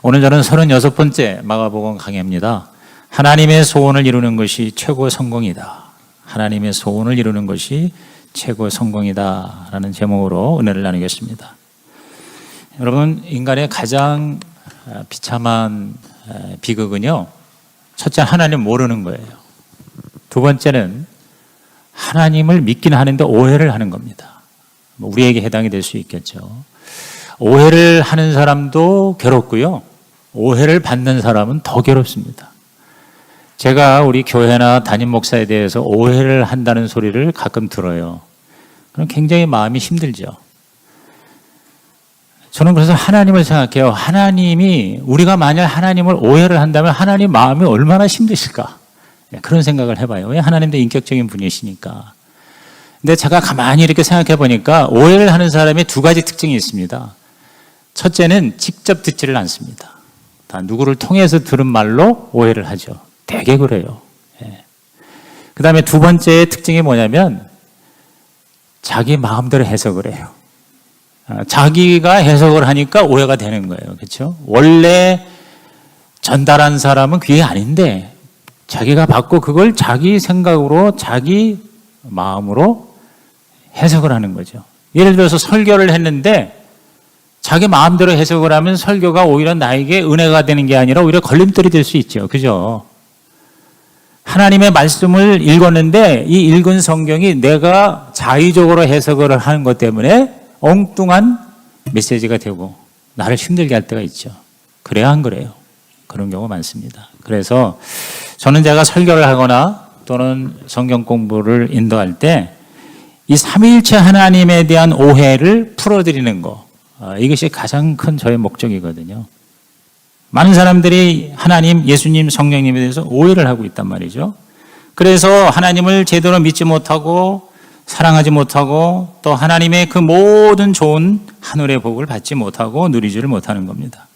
오늘 저는 36번째 마가복음 강의입니다. 하나님의 소원을 이루는 것이 최고 성공이다. 하나님의 소원을 이루는 것이 최고 성공이다 라는 제목으로 은혜를 나누겠습니다. 여러분, 인간의 가장 비참한 비극은요, 첫째 하나님 모르는 거예요. 두 번째는 하나님을 믿긴 하는데 오해를 하는 겁니다. 우리에게 해당이 될 수 있겠죠. 오해를 하는 사람도 괴롭고요, 오해를 받는 사람은 더 괴롭습니다. 제가 우리 교회나 담임 목사에 대해서 오해를 한다는 소리를 가끔 들어요. 그럼 굉장히 마음이 힘들죠. 저는 그래서 하나님을 생각해요. 하나님이, 우리가 만약 하나님을 오해를 한다면 하나님 마음이 얼마나 힘드실까? 그런 생각을 해봐요. 왜? 하나님도 인격적인 분이시니까. 근데 제가 가만히 이렇게 생각해 보니까 오해를 하는 사람이 두 가지 특징이 있습니다. 첫째는 직접 듣지를 않습니다. 다 누구를 통해서 들은 말로 오해를 하죠. 되게 그래요. 그 다음에 두 번째 특징이 뭐냐면 자기 마음대로 해석을 해요. 자기가 해석을 하니까 오해가 되는 거예요. 그렇죠? 원래 전달한 사람은 그게 아닌데 자기가 받고 그걸 자기 생각으로, 자기 마음으로 해석을 하는 거죠. 예를 들어서 설교를 했는데 자기 마음대로 해석을 하면 설교가 오히려 나에게 은혜가 되는 게 아니라 오히려 걸림돌이 될 수 있죠. 그죠? 하나님의 말씀을 읽었는데 이 읽은 성경이 내가 자의적으로 해석을 하는 것 때문에 엉뚱한 메시지가 되고 나를 힘들게 할 때가 있죠. 그래야 안 그래요? 그런 경우가 많습니다. 그래서 저는 제가 설교를 하거나 또는 성경 공부를 인도할 때 이 삼위일체 하나님에 대한 오해를 풀어드리는 거, 이것이 가장 큰 저의 목적이거든요. 많은 사람들이 하나님, 예수님, 성령님에 대해서 오해를 하고 있단 말이죠. 그래서 하나님을 제대로 믿지 못하고 사랑하지 못하고 또 하나님의 그 모든 좋은 하늘의 복을 받지 못하고 누리지를 못하는 겁니다.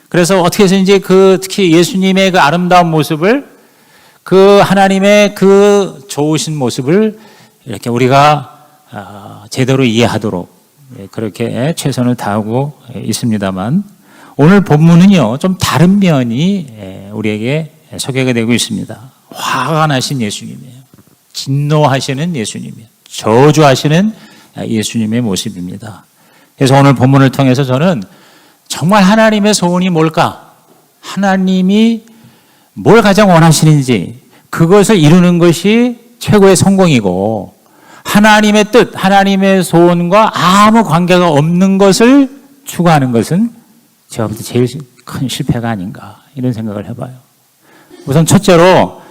그래서 어떻게 해서인지 특히 예수님의 그 아름다운 모습을, 그 하나님의 그 좋으신 모습을 이렇게 우리가 제대로 이해하도록 그렇게 최선을 다하고 있습니다만, 오늘 본문은요 좀 다른 면이 우리에게 소개가 되고 있습니다. 화가 나신 예수님이에요. 진노하시는 예수님이에요. 저주하시는 예수님의 모습입니다. 그래서 오늘 본문을 통해서 저는 정말 하나님의 소원이 뭘까? 하나님이 뭘 가장 원하시는지, 그것을 이루는 것이 최고의 성공이고, 하나님의 뜻, 하나님의 소원과 아무 관계가 없는 것을 추구하는 것은 제가 볼 때 제일 큰 실패가 아닌가, 이런 생각을 해봐요. 우선 첫째로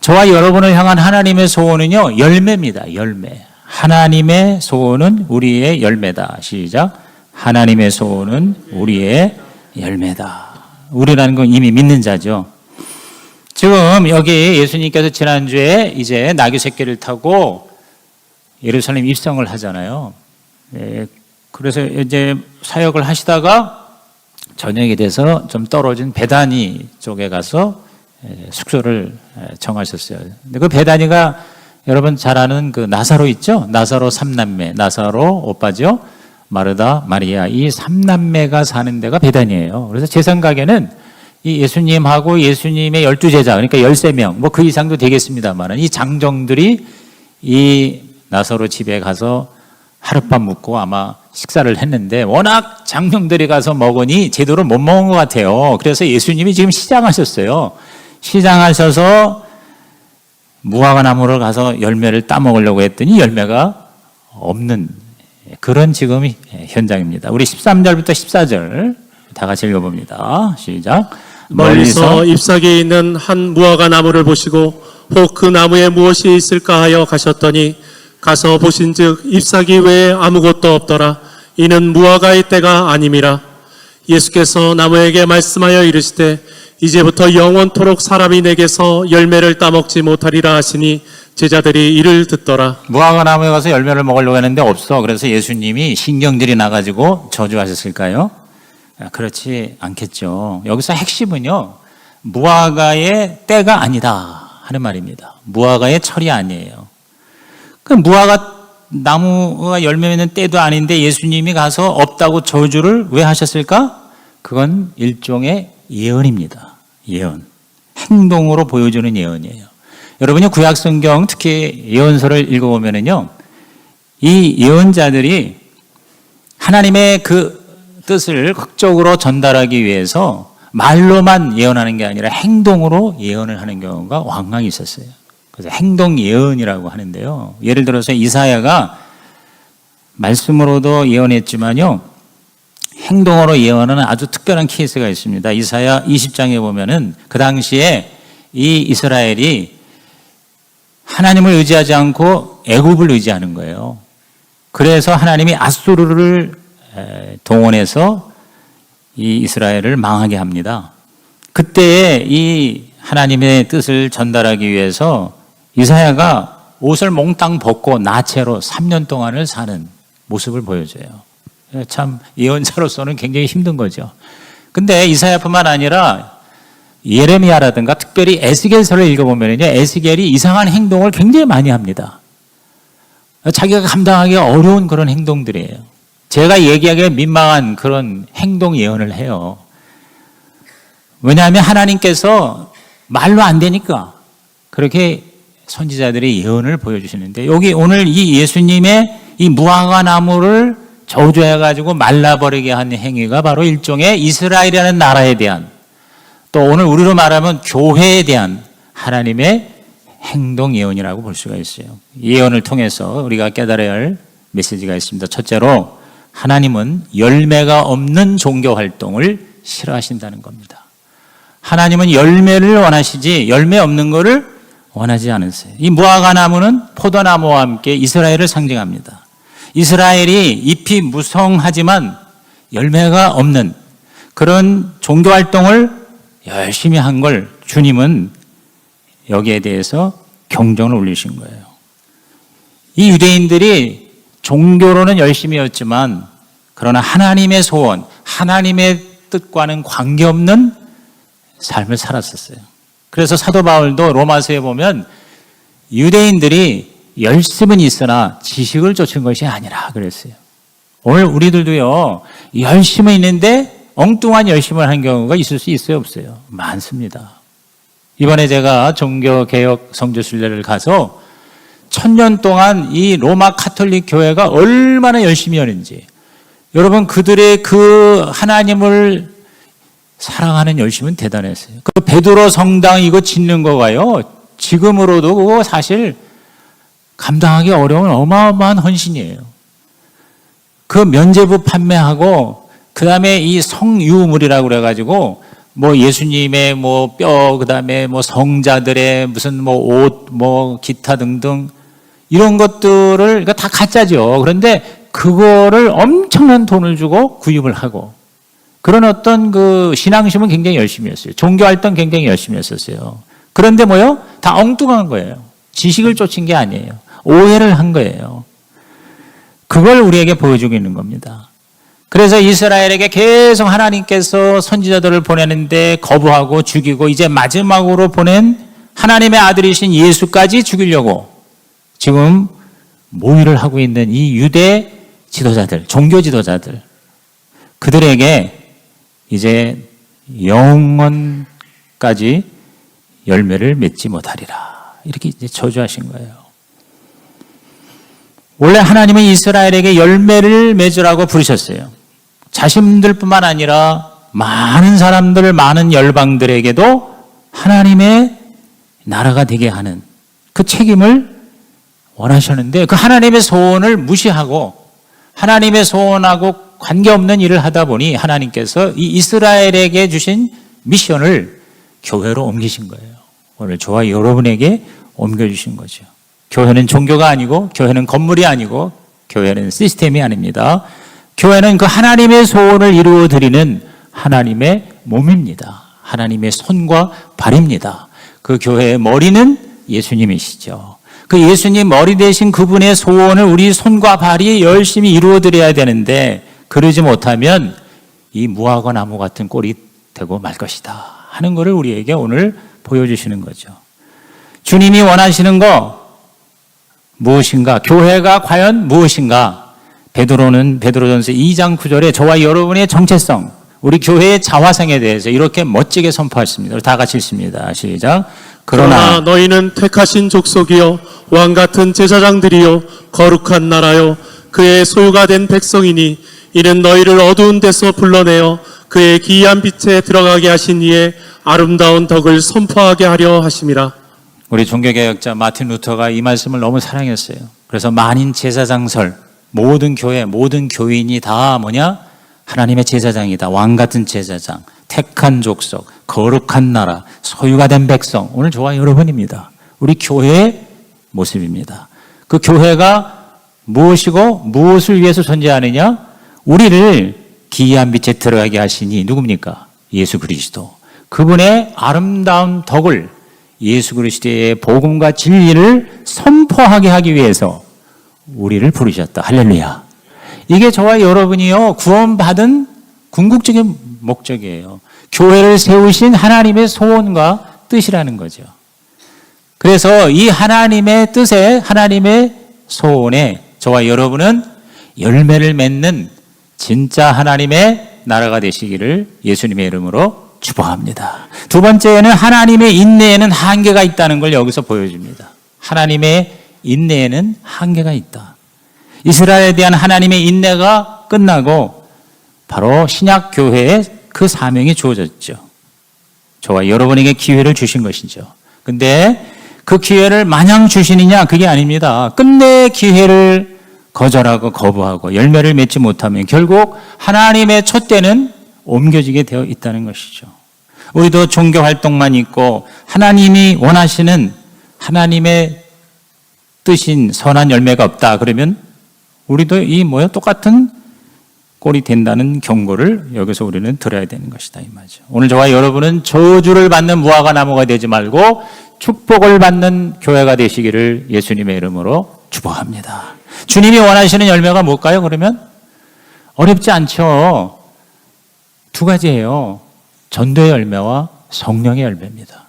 저와 여러분을 향한 하나님의 소원은요, 열매입니다. 열매. 하나님의 소원은 우리의 열매다. 시작. 하나님의 소원은 우리의 열매다. 우리라는 건 이미 믿는 자죠. 지금 여기 예수님께서 지난주에 이제 나귀 새끼를 타고 예루살렘 입성을 하잖아요. 그래서 이제 사역을 하시다가 저녁이 돼서 좀 떨어진 베다니 쪽에 가서 숙소를 정하셨어요. 근데 그 베다니가 여러분 잘 아는 그 나사로 있죠? 나사로 삼남매, 나사로 오빠죠? 마르다, 마리아, 이 삼남매가 사는 데가 베다니예요. 그래서 제 생각에는 이 예수님하고 예수님의 12제자, 그러니까 13명, 뭐 그 이상도 되겠습니다만, 이 장정들이 이 나사로 집에 가서 하룻밤 묵고 아마 식사를 했는데, 워낙 장정들이 가서 먹으니 제대로 못 먹은 것 같아요. 그래서 예수님이 지금 시장하셨어요. 시장하셔서 무화과 나무를 가서 열매를 따먹으려고 했더니 열매가 없는 그런 지금 현장입니다. 우리 13절부터 14절 다 같이 읽어봅니다. 시작. 멀리서 잎사귀에 있는 한 무화과 나무를 보시고 혹 그 나무에 무엇이 있을까 하여 가셨더니 가서 보신즉 잎사귀 외에 아무것도 없더라. 이는 무화과의 때가 아님이라. 예수께서 나무에게 말씀하여 이르시되 이제부터 영원토록 사람이 내게서 열매를 따먹지 못하리라 하시니 제자들이 이를 듣더라. 무화과 나무에 가서 열매를 먹으려고 했는데 없어. 그래서 예수님이 신경질이 나가지고 저주하셨을까요? 그렇지 않겠죠. 여기서 핵심은요, 무화과의 때가 아니다 하는 말입니다. 무화과의 철이 아니에요. 그 무화과 나무가 열매 맺는 때도 아닌데 예수님이 가서 없다고 저주를 왜 하셨을까? 그건 일종의 예언입니다. 예언. 행동으로 보여주는 예언이에요. 여러분이 구약성경 특히 예언서를 읽어보면은요, 이 예언자들이 하나님의 그 뜻을 극적으로 전달하기 위해서 말로만 예언하는 게 아니라 행동으로 예언을 하는 경우가 왕왕 있었어요. 그래서 행동 예언이라고 하는데요. 예를 들어서 이사야가 말씀으로도 예언했지만요, 행동으로 예언하는 아주 특별한 케이스가 있습니다. 이사야 20장에 보면은 그 당시에 이 이스라엘이 하나님을 의지하지 않고 애굽을 의지하는 거예요. 그래서 하나님이 아수르를 동원해서 이 이스라엘을 망하게 합니다. 그때에 이 하나님의 뜻을 전달하기 위해서 이사야가 옷을 몽땅 벗고 나체로 3년 동안을 사는 모습을 보여줘요. 참 예언자로서는 굉장히 힘든 거죠. 근데 이사야뿐만 아니라 예레미야라든가 특별히 에스겔서를 읽어보면요, 에스겔이 이상한 행동을 굉장히 많이 합니다. 자기가 감당하기 어려운 그런 행동들이에요. 제가 얘기하기에 민망한 그런 행동 예언을 해요. 왜냐하면 하나님께서 말로 안 되니까 그렇게 선지자들이 예언을 보여주시는데, 여기 오늘 이 예수님의 이 무화과 나무를 저주해가지고 말라버리게 한 행위가 바로 일종의 이스라엘이라는 나라에 대한, 또 오늘 우리로 말하면 교회에 대한 하나님의 행동 예언이라고 볼 수가 있어요. 예언을 통해서 우리가 깨달아야 할 메시지가 있습니다. 첫째로, 하나님은 열매가 없는 종교 활동을 싫어하신다는 겁니다. 하나님은 열매를 원하시지 열매 없는 것을 원하지 않으세요. 이 무화과 나무는 포도나무와 함께 이스라엘을 상징합니다. 이스라엘이 잎이 무성하지만 열매가 없는 그런 종교 활동을 열심히 한 걸 주님은 여기에 대해서 경종을 울리신 거예요. 이 유대인들이 종교로는 열심히 했지만 그러나 하나님의 소원, 하나님의 뜻과는 관계없는 삶을 살았었어요. 그래서 사도 바울도 로마서에 보면 유대인들이 열심은 있으나 지식을 쫓은 것이 아니라 그랬어요. 오늘 우리들도요, 열심은 있는데 엉뚱한 열심을 한 경우가 있을 수 있어요, 없어요? 많습니다. 이번에 제가 종교개혁 성지순례를 가서 1000년 동안 이 로마 카톨릭 교회가 얼마나 열심히 하는지, 여러분 그들의 그 하나님을 사랑하는 열심은 대단했어요. 그 베드로 성당 이거 짓는 거가요, 지금으로도 그거 사실 감당하기 어려운 어마어마한 헌신이에요. 그 면죄부 판매하고 그 다음에 이 성유물이라고 그래가지고 뭐 예수님의 뭐 뼈, 그 다음에 뭐 성자들의 무슨 뭐 옷, 뭐 기타 등등 이런 것들을 이거 다 가짜죠. 그런데 그거를 엄청난 돈을 주고 구입을 하고 그런 어떤 그 신앙심은 굉장히 열심히 했어요. 종교활동 굉장히 열심히 했었어요. 그런데 뭐요? 다 엉뚱한 거예요. 지식을 쫓은 게 아니에요. 오해를 한 거예요. 그걸 우리에게 보여주고 있는 겁니다. 그래서 이스라엘에게 계속 하나님께서 선지자들을 보내는데 거부하고 죽이고 이제 마지막으로 보낸 하나님의 아들이신 예수까지 죽이려고 지금 모의를 하고 있는 이 유대 지도자들, 종교 지도자들, 그들에게 이제 영원까지 열매를 맺지 못하리라. 이렇게 이제 저주하신 거예요. 원래 하나님은 이스라엘에게 열매를 맺으라고 부르셨어요. 자신들뿐만 아니라 많은 사람들, 많은 열방들에게도 하나님의 나라가 되게 하는 그 책임을 원하셨는데 그 하나님의 소원을 무시하고 하나님의 소원하고 관계없는 일을 하다 보니 하나님께서 이 이스라엘에게 주신 미션을 교회로 옮기신 거예요. 오늘 저와 여러분에게 옮겨주신 거죠. 교회는 종교가 아니고 교회는 건물이 아니고 교회는 시스템이 아닙니다. 교회는 그 하나님의 소원을 이루어드리는 하나님의 몸입니다. 하나님의 손과 발입니다. 그 교회의 머리는 예수님이시죠. 그 예수님 머리 대신 그분의 소원을 우리 손과 발이 열심히 이루어드려야 되는데 그러지 못하면 이 무화과 나무 같은 꼴이 되고 말 것이다 하는 것을 우리에게 오늘 보여주시는 거죠. 주님이 원하시는 거 무엇인가? 교회가 과연 무엇인가? 베드로전서 2장 9절에 저와 여러분의 정체성, 우리 교회의 자화상에 대해서 이렇게 멋지게 선포했습니다. 우리 다 같이 읽습니다. 시작. 그러나 너희는 택하신 족속이요 왕 같은 제사장들이요 거룩한 나라요 그의 소유가 된 백성이니 이는 너희를 어두운 데서 불러내어 그의 기이한 빛에 들어가게 하신 이의 아름다운 덕을 선포하게 하려 하심이라. 우리 종교개혁자 마틴 루터가 이 말씀을 너무 사랑했어요. 그래서 만인 제사장설, 모든 교회, 모든 교인이 다 뭐냐? 하나님의 제사장이다. 왕 같은 제사장, 택한 족속, 거룩한 나라, 소유가 된 백성. 오늘 저와 여러분입니다. 우리 교회의 모습입니다. 그 교회가 무엇이고 무엇을 위해서 존재하느냐? 우리를 기이한 빛에 들어가게 하시니 누굽니까? 예수 그리스도. 그분의 아름다운 덕을 예수 그리스도의 복음과 진리를 선포하게 하기 위해서 우리를 부르셨다. 할렐루야. 이게 저와 여러분이요 구원받은 궁극적인 목적이에요. 교회를 세우신 하나님의 소원과 뜻이라는 거죠. 그래서 이 하나님의 뜻에, 하나님의 소원에 저와 여러분은 열매를 맺는 진짜 하나님의 나라가 되시기를 예수님의 이름으로 축복합니다. 두 번째는 하나님의 인내에는 한계가 있다는 걸 여기서 보여줍니다. 하나님의 인내에는 한계가 있다. 이스라엘에 대한 하나님의 인내가 끝나고 바로 신약 교회에 그 사명이 주어졌죠. 저와 여러분에게 기회를 주신 것이죠. 근데 그 기회를 마냥 주시느냐? 그게 아닙니다. 끝내 기회를 거절하고 거부하고 열매를 맺지 못하면 결국 하나님의 촛대는 옮겨지게 되어 있다는 것이죠. 우리도 종교 활동만 있고 하나님이 원하시는 하나님의 뜻인 선한 열매가 없다 그러면 우리도 똑같은 꼴이 된다는 경고를 여기서 우리는 들어야 되는 것이다 이 말이죠. 오늘 저와 여러분은 저주를 받는 무화과 나무가 되지 말고 축복을 받는 교회가 되시기를 예수님의 이름으로 축복합니다. 주님이 원하시는 열매가 뭘까요? 그러면 어렵지 않죠. 두 가지예요. 전도의 열매와 성령의 열매입니다.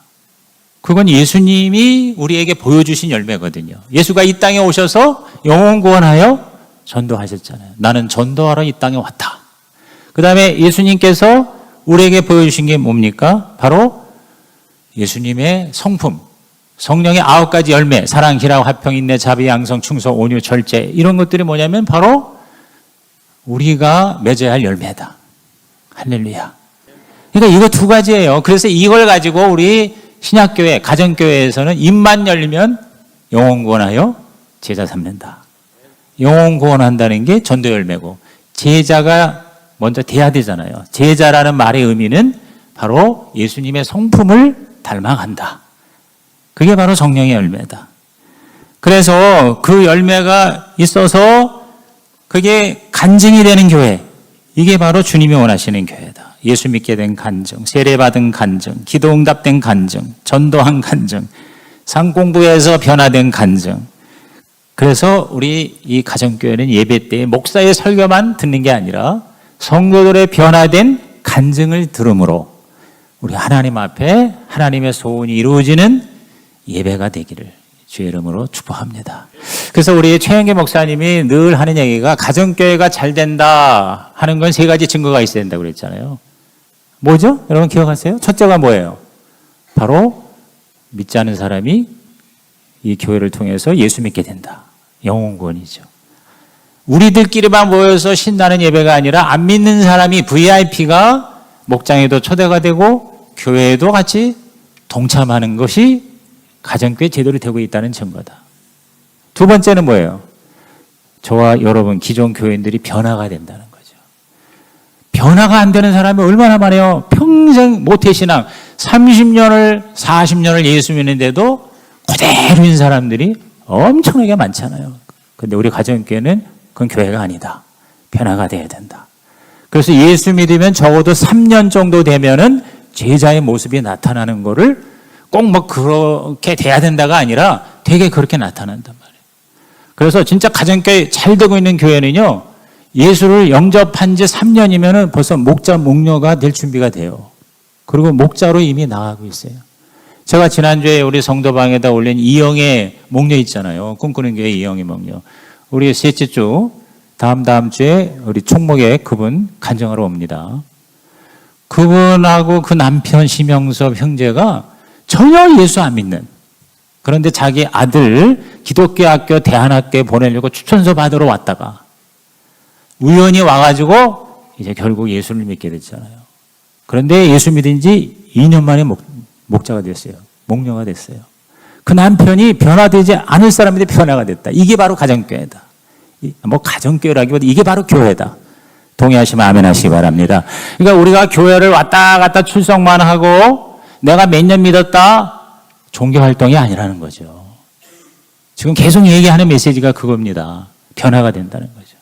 그건 예수님이 우리에게 보여주신 열매거든요. 예수가 이 땅에 오셔서 영혼 구원하여 전도하셨잖아요. 나는 전도하러 이 땅에 왔다. 그 다음에 예수님께서 우리에게 보여주신 게 뭡니까? 바로 예수님의 성품, 성령의 9가지 열매, 사랑, 희락, 화평, 인내, 자비, 양성, 충성, 온유, 절제 이런 것들이 뭐냐면 바로 우리가 맺어야 할 열매다. 할렐루야. 그러니까 이거 두 가지예요. 그래서 이걸 가지고 우리 신약교회, 가정교회에서는 입만 열면 영혼 구원하여 제자 삼는다. 영혼 구원한다는 게 전도 열매고 제자가 먼저 돼야 되잖아요. 제자라는 말의 의미는 바로 예수님의 성품을 닮아간다. 그게 바로 성령의 열매다. 그래서 그 열매가 있어서 그게 간증이 되는 교회, 이게 바로 주님이 원하시는 교회다. 예수 믿게 된 간증, 세례받은 간증, 기도 응답된 간증, 전도한 간증, 상공부에서 변화된 간증. 그래서 우리 이 가정교회는 예배 때 목사의 설교만 듣는 게 아니라 성도들의 변화된 간증을 들음으로 우리 하나님 앞에 하나님의 소원이 이루어지는 예배가 되기를 주의 이름으로 축복합니다. 그래서 우리 최영계 목사님이 늘 하는 얘기가 가정교회가 잘 된다 하는 건 3가지 증거가 있어야 된다고 그랬잖아요. 뭐죠? 여러분 기억하세요? 첫째가 뭐예요? 바로 믿지 않은 사람이 이 교회를 통해서 예수 믿게 된다. 영혼 구원이죠. 우리들끼리만 모여서 신나는 예배가 아니라 안 믿는 사람이 VIP가 목장에도 초대가 되고 교회에도 같이 동참하는 것이 가정교회 제대로 되고 있다는 증거다. 두 번째는 뭐예요? 저와 여러분 기존 교인들이 변화가 된다는 거죠. 변화가 안 되는 사람이 얼마나 많아요. 평생 모태신앙 30년을 40년을 예수 믿는데도 그대로인 사람들이 엄청나게 많잖아요. 근데 우리 가정교회는 그건 교회가 아니다. 변화가 돼야 된다. 그래서 예수 믿으면 적어도 3년 정도 되면은 제자의 모습이 나타나는 거를 꼭 그렇게 돼야 된다가 아니라 되게 그렇게 나타난단 말이에요. 그래서 진짜 가정교회 잘 되고 있는 교회는요, 예수를 영접한 지 3년이면은 벌써 목자, 목녀가 될 준비가 돼요. 그리고 목자로 이미 나가고 있어요. 제가 지난주에 우리 성도방에다 올린 이영애 목녀 있잖아요. 꿈꾸는 교회 이영애 목녀. 우리 셋째 주, 다음 주에 우리 총목에 그분 간증하러 옵니다. 그분하고 그 남편 심영섭 형제가 전혀 예수 안 믿는, 그런데 자기 아들 기독교 학교 대안학교에 보내려고 추천서 받으러 왔다가 우연히 와가지고 이제 결국 예수를 믿게 됐잖아요. 그런데 예수 믿은 지 2년 만에 목자가 됐어요. 목녀가 됐어요. 그 남편이 변화되지 않을 사람인데 변화가 됐다. 이게 바로 가정교회다. 뭐 가정교회라기보다 이게 바로 교회다. 동의하시면 아멘 하시기 바랍니다. 그러니까 우리가 교회를 왔다 갔다 출석만 하고 내가 몇 년 믿었다, 종교활동이 아니라는 거죠. 지금 계속 얘기하는 메시지가 그겁니다. 변화가 된다는 거죠.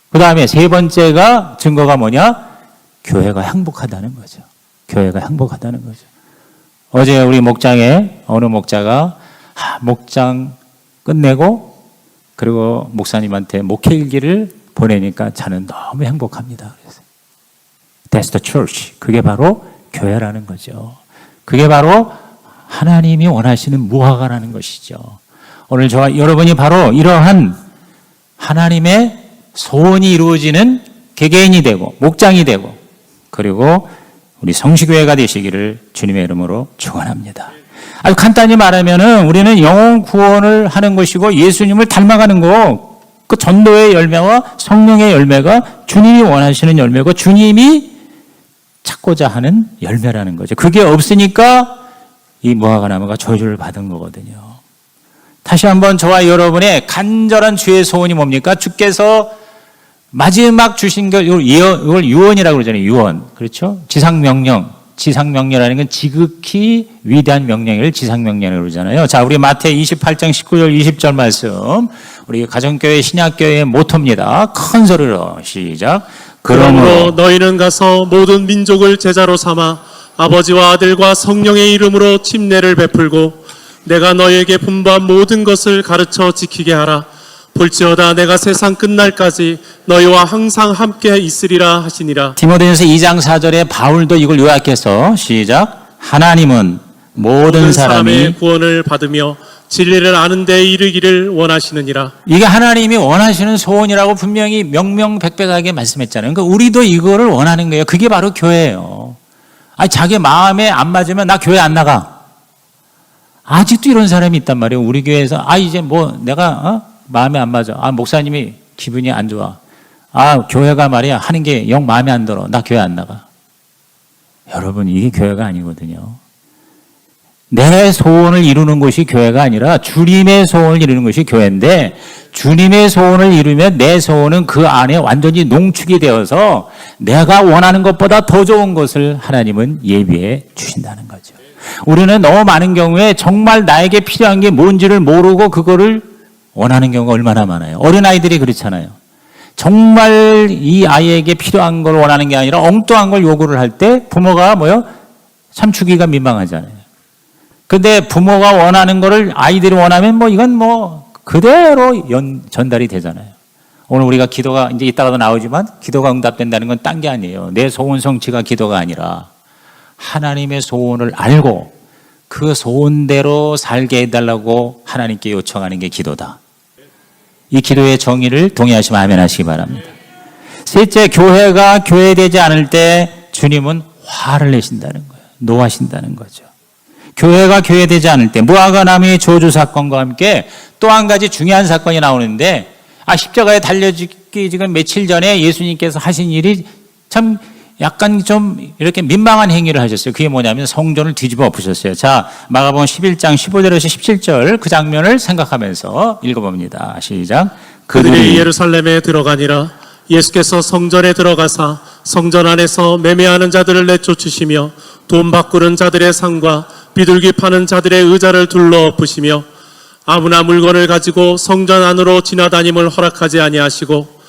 그 다음에 세 번째가 증거가 뭐냐? 교회가 행복하다는 거죠. 교회가 행복하다는 거죠. 어제 우리 목장에 어느 목자가 목장 끝내고 그리고 목사님한테 목회일기를 보내니까 저는 너무 행복합니다. 그래서 That's the church. 그게 바로 교회라는 거죠. 그게 바로 하나님이 원하시는 무화과라는 것이죠. 오늘 저와 여러분이 바로 이러한 하나님의 소원이 이루어지는 개개인이 되고 목장이 되고 그리고 우리 성시교회가 되시기를 주님의 이름으로 축원합니다. 아주 간단히 말하면은 우리는 영혼 구원을 하는 것이고 예수님을 닮아가는 거, 그 전도의 열매와 성령의 열매가 주님이 원하시는 열매고 주님이 찾고자 하는 열매라는 거죠. 그게 없으니까 이 무화과 나무가 저주를 받은 거거든요. 다시 한번 저와 여러분의 간절한 주의 소원이 뭡니까? 주께서 마지막 주신 것, 이걸 유언이라고 그러잖아요. 유언. 그렇죠? 지상명령. 지상명령이라는 건 지극히 위대한 명령을 지상명령이라고 그러잖아요. 자, 우리 마태 28장 19절 20절 말씀. 우리 가정교회 신약교회의 모토입니다. 큰 소리로 시작. 그러므로 너희는 가서 모든 민족을 제자로 삼아 아버지와 아들과 성령의 이름으로 침례를 베풀고 내가 너희에게 분부한 모든 것을 가르쳐 지키게 하라. 볼지어다 내가 세상 끝날까지 너희와 항상 함께 있으리라 하시니라. 디모데전서 2장 4절에 바울도 이걸 요약해서 시작. 하나님은 모든 사람이 구원을 받으며 진리를 아는 데 이르기를 원하시느니라. 이게 하나님이 원하시는 소원이라고 분명히 명명백백하게 말씀했잖아요. 그러니까 우리도 이거를 원하는 거예요. 그게 바로 교회예요. 아니, 자기 마음에 안 맞으면 나 교회 안 나가. 아직도 이런 사람이 있단 말이에요. 우리 교회에서 이제 뭐 내가 마음에 안 맞아. 목사님이 기분이 안 좋아. 교회가 말이야 하는 게 영 마음에 안 들어. 나 교회 안 나가. 여러분, 이게 교회가 아니거든요. 내 소원을 이루는 것이 교회가 아니라 주님의 소원을 이루는 것이 교회인데, 주님의 소원을 이루면 내 소원은 그 안에 완전히 농축이 되어서 내가 원하는 것보다 더 좋은 것을 하나님은 예비해 주신다는 거죠. 우리는 너무 많은 경우에 정말 나에게 필요한 게 뭔지를 모르고 그거를 원하는 경우가 얼마나 많아요. 어린아이들이 그렇잖아요. 정말 이 아이에게 필요한 걸 원하는 게 아니라 엉뚱한 걸 요구를 할 때 부모가 참 주기가 민망하잖아요. 근데 부모가 원하는 거를 아이들이 원하면 이건 그대로 전달이 되잖아요. 오늘 우리가 기도가 이제 이따가도 나오지만 기도가 응답된다는 건 딴 게 아니에요. 내 소원 성취가 기도가 아니라 하나님의 소원을 알고 그 소원대로 살게 해달라고 하나님께 요청하는 게 기도다. 이 기도의 정의를 동의하시면 아멘 하시기 바랍니다. 셋째, 교회가 교회되지 않을 때 주님은 화를 내신다는 거예요. 노하신다는 거죠. 교회가 교회되지 않을 때 무화과 나무의 저주 사건과 함께 또 한 가지 중요한 사건이 나오는데, 십자가에 달려 죽기 지금 며칠 전에 예수님께서 하신 일이 참 약간 좀 이렇게 민망한 행위를 하셨어요. 그게 뭐냐면 성전을 뒤집어 엎으셨어요. 자, 마가복음 11장 15절에서 17절 그 장면을 생각하면서 읽어봅니다. 시작. 그들이 예루살렘에 들어가니라. 예수께서 성전에 들어가사 성전 안에서 매매하는 자들을 내쫓으시며 돈 바꾸는 자들의 상과 비둘기 파는 자들의 의자를 둘러 엎으시며 아무나 물건을 가지고 성전 안으로 지나다님을 허락하지 아니하시고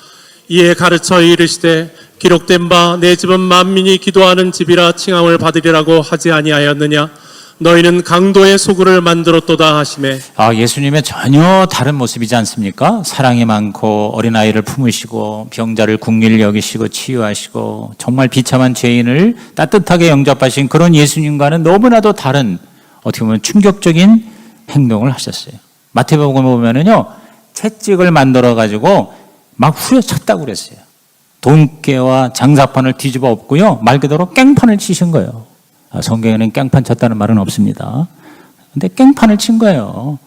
이에 가르쳐 이르시되 기록된 바 내 집은 만민이 기도하는 집이라 칭함을 받으리라고 하지 아니하였느냐. 너희는 강도의 소굴을 만들었도다 하시매. 예수님의 전혀 다른 모습이지 않습니까? 사랑이 많고 어린아이를 품으시고 병자를 긍휼히 여기시고 치유하시고 정말 비참한 죄인을 따뜻하게 영접하신 그런 예수님과는 너무나도 다른, 어떻게 보면 충격적인 행동을 하셨어요. 마태복음에 보면은요, 채찍을 만들어 가지고 막 후려쳤다고 그랬어요. 돈깨와 장사판을 뒤집어 엎고요. 말 그대로 깽판을 치신 거예요. 성경에는 깽판 쳤다는 말은 없습니다. 근데 깽판을 친 거예요.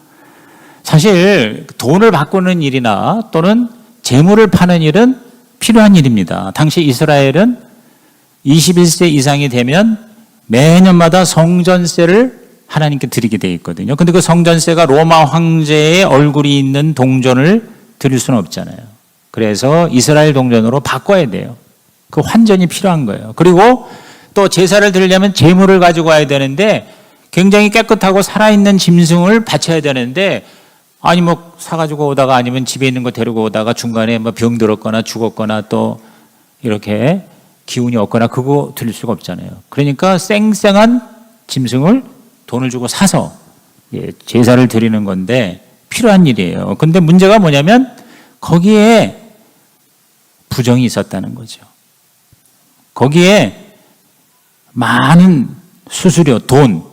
사실 돈을 바꾸는 일이나 또는 재물을 파는 일은 필요한 일입니다. 당시 이스라엘은 21세 이상이 되면 매년마다 성전세를 하나님께 드리게 돼 있거든요. 근데 그 성전세가 로마 황제의 얼굴이 있는 동전을 드릴 수는 없잖아요. 그래서 이스라엘 동전으로 바꿔야 돼요. 그 환전이 필요한 거예요. 그리고 또 제사를 드리려면 제물을 가지고 와야 되는데 굉장히 깨끗하고 살아있는 짐승을 바쳐야 되는데 아니 뭐 사가지고 오다가 아니면 집에 있는 거 데리고 오다가 중간에 뭐 병 들었거나 죽었거나 또 이렇게 기운이 없거나 그거 드릴 수가 없잖아요. 그러니까 쌩쌩한 짐승을 돈을 주고 사서 제사를 드리는 건데 필요한 일이에요. 근데 문제가 뭐냐면 거기에 부정이 있었다는 거죠. 거기에 많은 수수료, 돈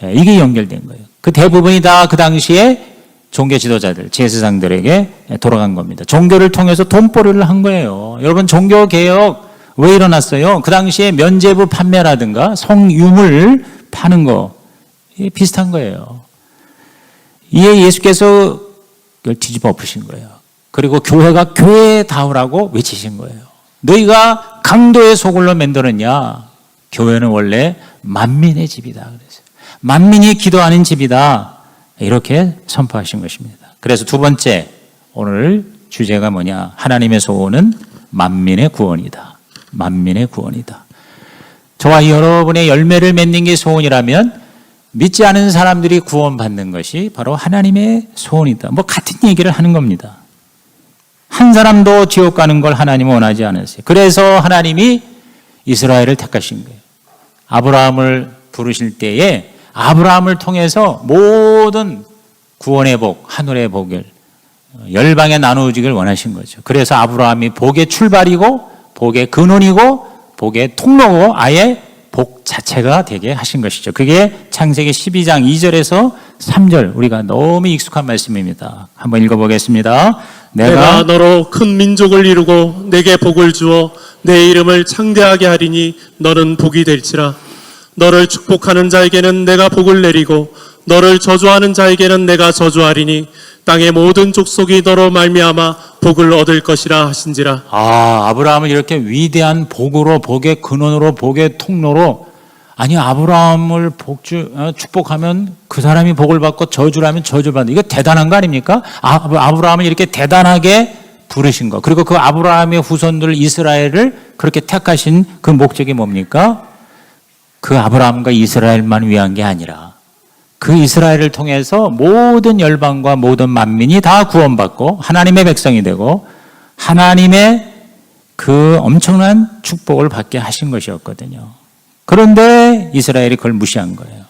이게 연결된 거예요. 그 대부분이 다 그 당시에 종교 지도자들, 제사장들에게 돌아간 겁니다. 종교를 통해서 돈벌이를 한 거예요. 여러분 종교 개혁 왜 일어났어요? 그 당시에 면죄부 판매라든가 성유물 파는 거 비슷한 거예요. 이에 예수께서 이걸 뒤집어 엎으신 거예요. 그리고 교회가 교회다우라고 외치신 거예요. 너희가 강도의 소굴로 만들었냐? 교회는 원래 만민의 집이다. 그랬어요. 만민이 기도하는 집이다. 이렇게 선포하신 것입니다. 그래서 두 번째 오늘 주제가 뭐냐? 하나님의 소원은 만민의 구원이다. 만민의 구원이다. 저와 여러분의 열매를 맺는 게 소원이라면 믿지 않은 사람들이 구원받는 것이 바로 하나님의 소원이다. 뭐 같은 얘기를 하는 겁니다. 한 사람도 지옥 가는 걸 하나님은 원하지 않으세요. 그래서 하나님이 이스라엘을 택하신 거예요. 아브라함을 부르실 때에 아브라함을 통해서 모든 구원의 복, 하늘의 복을 열방에 나누어지길 원하신 거죠. 그래서 아브라함이 복의 출발이고 복의 근원이고 복의 통로고 아예 복 자체가 되게 하신 것이죠. 그게 창세기 12장 2절에서 3절 우리가 너무 익숙한 말씀입니다. 한번 읽어보겠습니다. 내가 너로 큰 민족을 이루고 내게 복을 주어 내 이름을 창대하게 하리니 너는 복이 될지라. 너를 축복하는 자에게는 내가 복을 내리고 너를 저주하는 자에게는 내가 저주하리니 땅의 모든 족속이 너로 말미암아 복을 얻을 것이라 하신지라. 아브라함을 이렇게 위대한 복으로 복의 근원으로 복의 통로로 아니 아브라함을 축복하면 그 사람이 복을 받고 저주를 하면 저주를 받는 이거 대단한 거 아닙니까? 아브라함을 이렇게 대단하게 부르신 거. 그리고 그 아브라함의 후손들 이스라엘을 그렇게 택하신 그 목적이 뭡니까? 그 아브라함과 이스라엘만 위한 게 아니라 그 이스라엘을 통해서 모든 열방과 모든 만민이 다 구원받고 하나님의 백성이 되고 하나님의 그 엄청난 축복을 받게 하신 것이었거든요. 그런데 이스라엘이 그걸 무시한 거예요.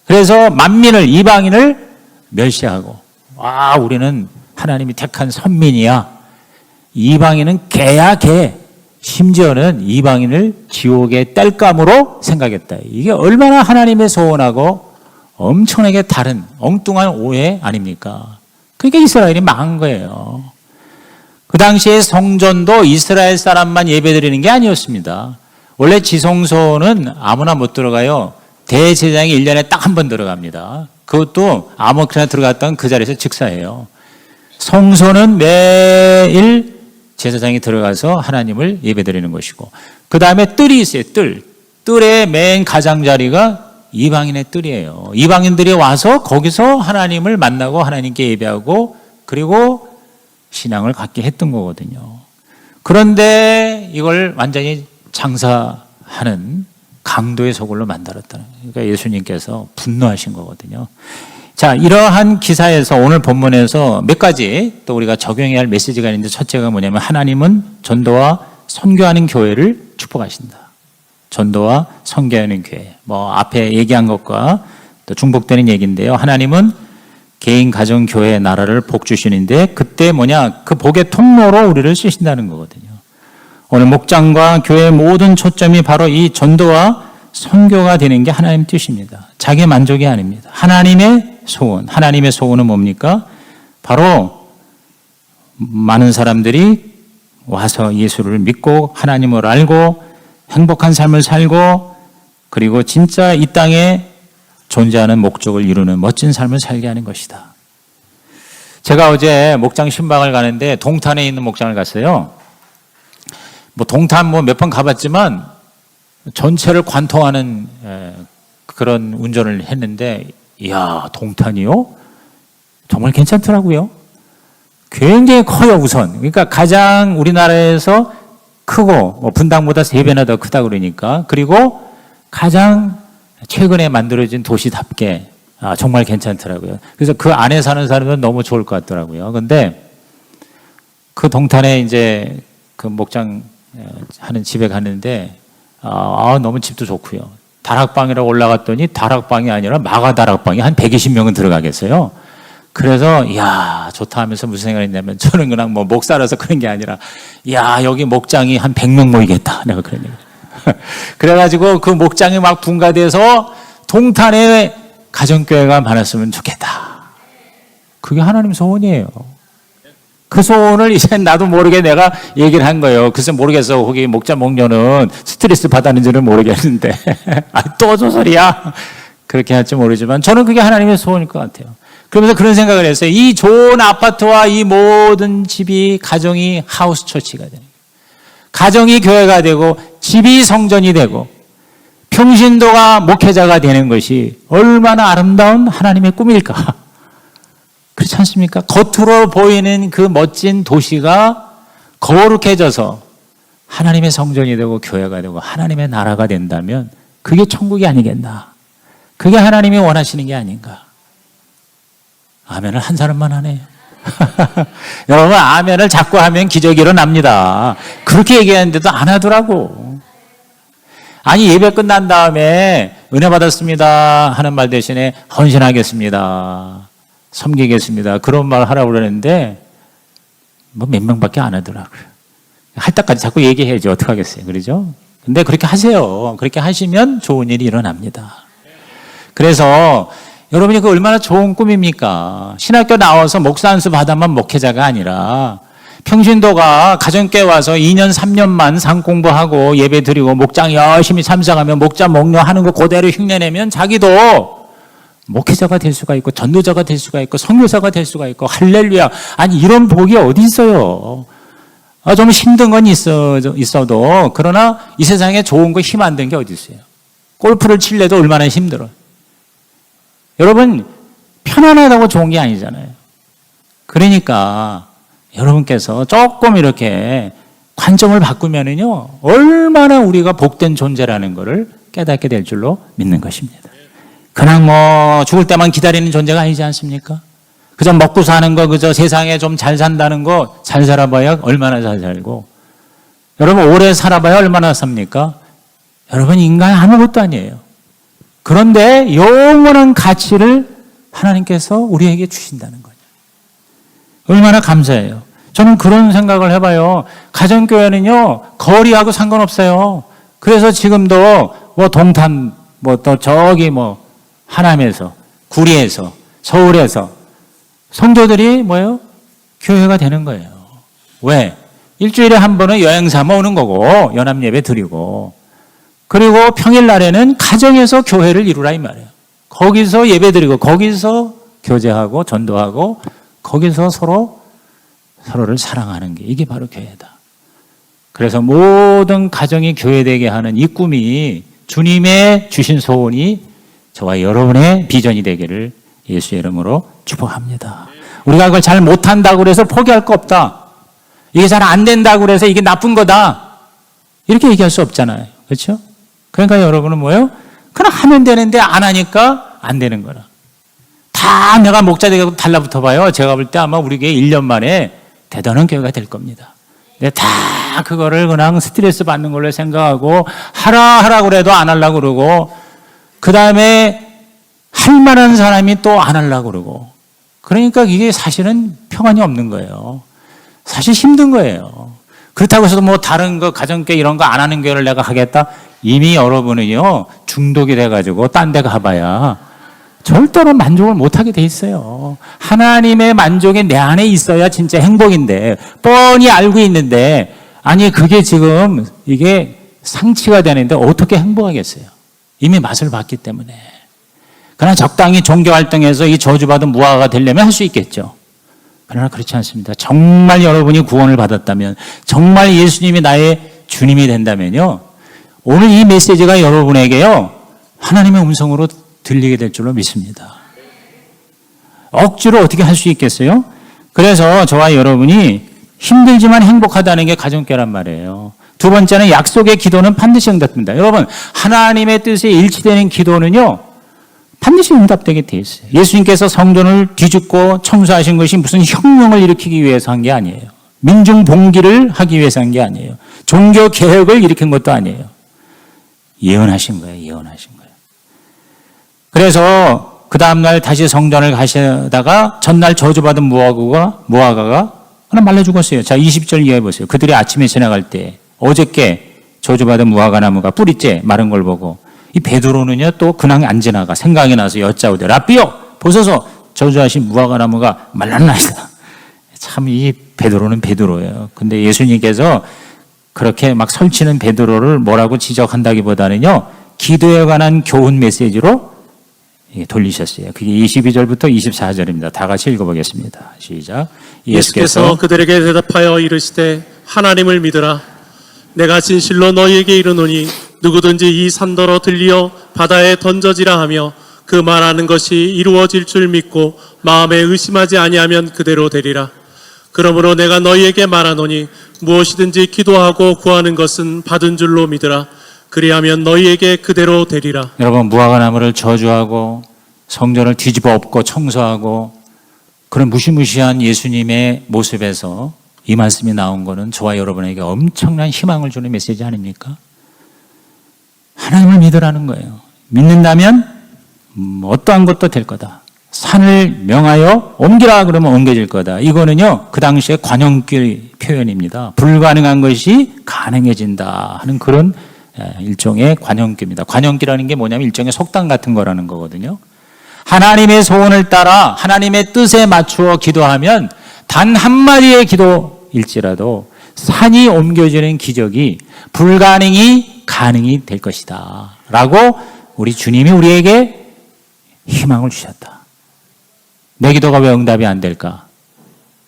그래서 만민을 이방인을 멸시하고 우리는 하나님이 택한 선민이야. 이방인은 개야 개. 심지어는 이방인을 지옥의 땔감으로 생각했다. 이게 얼마나 하나님의 소원하고 엄청나게 다른 엉뚱한 오해 아닙니까? 그러니까 이스라엘이 망한 거예요. 그 당시에 성전도 이스라엘 사람만 예배드리는 게 아니었습니다. 원래 지성소는 아무나 못 들어가요. 대제사장이 1년에 딱 한 번 들어갑니다. 그것도 아무렇게나 들어갔다면 그 자리에서 즉사해요. 성소는 매일 제사장이 들어가서 하나님을 예배드리는 것이고 그 다음에 뜰이 있어요. 뜰의 맨 가장자리가 이방인의 뜰이에요. 이방인들이 와서 거기서 하나님을 만나고 하나님께 예배하고 그리고 신앙을 갖게 했던 거거든요. 그런데 이걸 완전히 장사하는 강도의 소굴로 만들었다는 거예요. 그러니까 예수님께서 분노하신 거거든요. 자, 이러한 기사에서 오늘 본문에서 몇 가지 또 우리가 적용해야 할 메시지가 있는데 첫째가 뭐냐면 하나님은 전도와 선교하는 교회를 축복하신다. 전도와 선교하는 교회. 앞에 얘기한 것과 또 중복되는 얘기인데요. 하나님은 개인, 가정, 교회, 나라를 복 주시는데 그때 그 복의 통로로 우리를 쓰신다는 거거든요. 오늘 목장과 교회의 모든 초점이 바로 이 전도와 선교가 되는 게 하나님 뜻입니다. 자기 만족이 아닙니다. 하나님의 소원. 하나님의 소원은 뭡니까? 바로 많은 사람들이 와서 예수를 믿고 하나님을 알고 행복한 삶을 살고 그리고 진짜 이 땅에 존재하는 목적을 이루는 멋진 삶을 살게 하는 것이다. 제가 어제 목장 신방을 가는데 동탄에 있는 목장을 갔어요. 동탄 몇 번 가봤지만 전체를 관통하는 그런 운전을 했는데, 이야, 동탄이요? 정말 괜찮더라고요. 굉장히 커요, 우선. 그러니까 가장 우리나라에서 크고, 분당보다 3배나 더 크다 그러니까. 그리고 가장 최근에 만들어진 도시답게, 정말 괜찮더라고요. 그래서 그 안에 사는 사람은 너무 좋을 것 같더라고요. 근데 그 동탄에 이제 그 목장 하는 집에 갔는데, 너무 집도 좋고요. 다락방이라고 올라갔더니 다락방이 아니라 마가 다락방이 한 120명은 들어가겠어요. 그래서 이야 좋다 하면서 무슨 생각을 했냐면 저는 그냥 목사라서 그런 게 아니라 이야 여기 목장이 한 100명 모이겠다 내가 그런 얘기. 그래가지고 그 목장이 막 분가돼서 동탄에 가정교회가 많았으면 좋겠다. 그게 하나님 소원이에요. 그 소원을 이제 나도 모르게 내가 얘기를 한 거예요. 글쎄 모르겠어. 거기 목자 목녀는 스트레스 받았는지는 모르겠는데 또 저 소리야. 그렇게 할지 모르지만 저는 그게 하나님의 소원일 것 같아요. 그러면서 그런 생각을 했어요. 이 좋은 아파트와 이 모든 집이 가정이 하우스 처치가 되는 거예요. 가정이 교회가 되고 집이 성전이 되고 평신도가 목회자가 되는 것이 얼마나 아름다운 하나님의 꿈일까. 그렇지 않습니까? 겉으로 보이는 그 멋진 도시가 거룩해져서 하나님의 성전이 되고 교회가 되고 하나님의 나라가 된다면 그게 천국이 아니겠나. 그게 하나님이 원하시는 게 아닌가. 아멘을 한 사람만 하네요. 여러분 아멘을 자꾸 하면 기적이 일어납니다. 그렇게 얘기하는데도 안 하더라고. 아니 예배 끝난 다음에 은혜 받았습니다 하는 말 대신에 헌신하겠습니다. 섬기겠습니다. 그런 말 하라고 그러는데 몇 명밖에 안 하더라고요. 할 때까지 자꾸 얘기해야지 어떡하겠어요. 그러죠? 근데 그렇게 하세요. 그렇게 하시면 좋은 일이 일어납니다. 그래서 여러분이 그 얼마나 좋은 꿈입니까? 신학교 나와서 목사 안수 받아만 목회자가 아니라 평신도가 가정교회 와서 2년 3년만 상 공부하고 예배 드리고 목장 열심히 참석하면 목자 목녀 하는 거 그대로 흉내내면 자기도 목회자가 될 수가 있고 전도자가 될 수가 있고 선교사가 될 수가 있고 할렐루야. 아니 이런 복이 어디 있어요. 좀 힘든 건 있어도 그러나 이 세상에 좋은 거 힘 안 든 게 어디 있어요. 골프를 칠래도 얼마나 힘들어요. 여러분 편안하다고 좋은 게 아니잖아요. 그러니까 여러분께서 조금 이렇게 관점을 바꾸면은요 얼마나 우리가 복된 존재라는 것을 깨닫게 될 줄로 믿는 것입니다. 그냥 죽을 때만 기다리는 존재가 아니지 않습니까? 그저 먹고 사는 거, 그저 세상에 좀 잘 산다는 거, 잘 살아봐야 얼마나 잘 살고. 여러분, 오래 살아봐야 얼마나 삽니까? 여러분, 인간 아무것도 아니에요. 그런데 영원한 가치를 하나님께서 우리에게 주신다는 거죠. 얼마나 감사해요. 저는 그런 생각을 해봐요. 가정교회는요, 거리하고 상관없어요. 그래서 지금도 동탄, 또 저기 하남에서, 구리에서, 서울에서 성도들이 교회가 되는 거예요. 왜? 일주일에 한 번은 여행 삼아 오는 거고, 연합예배 드리고, 그리고 평일날에는 가정에서 교회를 이루라 이 말이에요. 거기서 예배 드리고, 거기서 교제하고, 전도하고, 거기서 서로를 사랑하는 게 이게 바로 교회다. 그래서 모든 가정이 교회되게 하는 이 꿈이 주님의 주신 소원이 저와 여러분의 비전이 되기를 예수의 이름으로 축복합니다. 우리가 그걸 잘 못한다고 해서 포기할 거 없다. 이게 잘 안 된다고 해서 이게 나쁜 거다. 이렇게 얘기할 수 없잖아요. 그렇죠? 그러니까 여러분은 그냥 하면 되는데 안 하니까 안 되는 거라. 다 내가 목자 되고 달라붙어 봐요. 제가 볼 때 아마 우리 교회 1년 만에 대단한 교회가 될 겁니다. 근데 다 그거를 그냥 스트레스 받는 걸로 생각하고 하라고 그래도 안 하려고 그러고 그 다음에 할 만한 사람이 또 안 하려고 그러고 그러니까 이게 사실은 평안이 없는 거예요. 사실 힘든 거예요. 그렇다고 해서 다른 거 가정교회 이런 거 안 하는 교회를 내가 하겠다? 이미 여러분은요 중독이 돼가지고 딴 데 가봐야 절대로 만족을 못하게 돼 있어요. 하나님의 만족이 내 안에 있어야 진짜 행복인데, 뻔히 알고 있는데, 아니 그게 지금 이게 상치가 되는데 어떻게 행복하겠어요? 이미 맛을 봤기 때문에. 그러나 적당히 종교활동에서 이 저주받은 무화과가 되려면 할 수 있겠죠. 그러나 그렇지 않습니다. 정말 여러분이 구원을 받았다면, 정말 예수님이 나의 주님이 된다면요, 오늘 이 메시지가 여러분에게요, 하나님의 음성으로 들리게 될 줄로 믿습니다. 억지로 어떻게 할 수 있겠어요? 그래서 저와 여러분이 힘들지만 행복하다는 게 가정교란 말이에요. 두 번째는 약속의 기도는 반드시 응답됩니다. 여러분, 하나님의 뜻에 일치되는 기도는요, 반드시 응답되게 돼 있어요. 예수님께서 성전을 뒤집고 청소하신 것이 무슨 혁명을 일으키기 위해서 한 게 아니에요. 민중 봉기를 하기 위해서 한 게 아니에요. 종교 개혁을 일으킨 것도 아니에요. 예언하신 거예요. 예언하신 거예요. 그래서 그 다음날 다시 성전을 가시다가 전날 저주받은 무화과가 하나 말라 죽었어요. 자, 20절 이해해 보세요. 그들이 아침에 지나갈 때 어저께 저주받은 무화과 나무가 뿌리째 마른 걸 보고 이 베드로는요 또 그냥 안 지나가 생각이 나서 여짜오되 라삐요 보소서 저주하신 무화과 나무가 말랐나이다. 참 이 베드로는 베드로예요. 근데 예수님께서 그렇게 막 설치는 베드로를 뭐라고 지적한다기보다는요 기도에 관한 교훈 메시지로 돌리셨어요. 그게 22절부터 24절입니다. 다 같이 읽어보겠습니다. 시작. 예수께서 그들에게 대답하여 이르시되 하나님을 믿으라. 내가 진실로 너희에게 이르노니 누구든지 이 산더러 들리어 바다에 던져지라 하며 그 말하는 것이 이루어질 줄 믿고 마음에 의심하지 아니하면 그대로 되리라. 그러므로 내가 너희에게 말하노니 무엇이든지 기도하고 구하는 것은 받은 줄로 믿으라. 그리하면 너희에게 그대로 되리라. 여러분, 무화과 나무를 저주하고 성전을 뒤집어 엎고 청소하고 그런 무시무시한 예수님의 모습에서 이 말씀이 나온 것은 저와 여러분에게 엄청난 희망을 주는 메시지 아닙니까? 하나님을 믿으라는 거예요. 믿는다면 어떠한 것도 될 거다. 산을 명하여 옮기라 그러면 옮겨질 거다. 이거는요 그 당시에 관용길 표현입니다. 불가능한 것이 가능해진다 하는 그런 일종의 관용기입니다. 관용기라는 게 뭐냐면 일종의 속담 같은 거라는 거거든요. 하나님의 소원을 따라 하나님의 뜻에 맞추어 기도하면 단 한마디의 기도일지라도 산이 옮겨지는 기적이 불가능이 가능이 될 것이다 라고 우리 주님이 우리에게 희망을 주셨다. 내 기도가 왜 응답이 안 될까?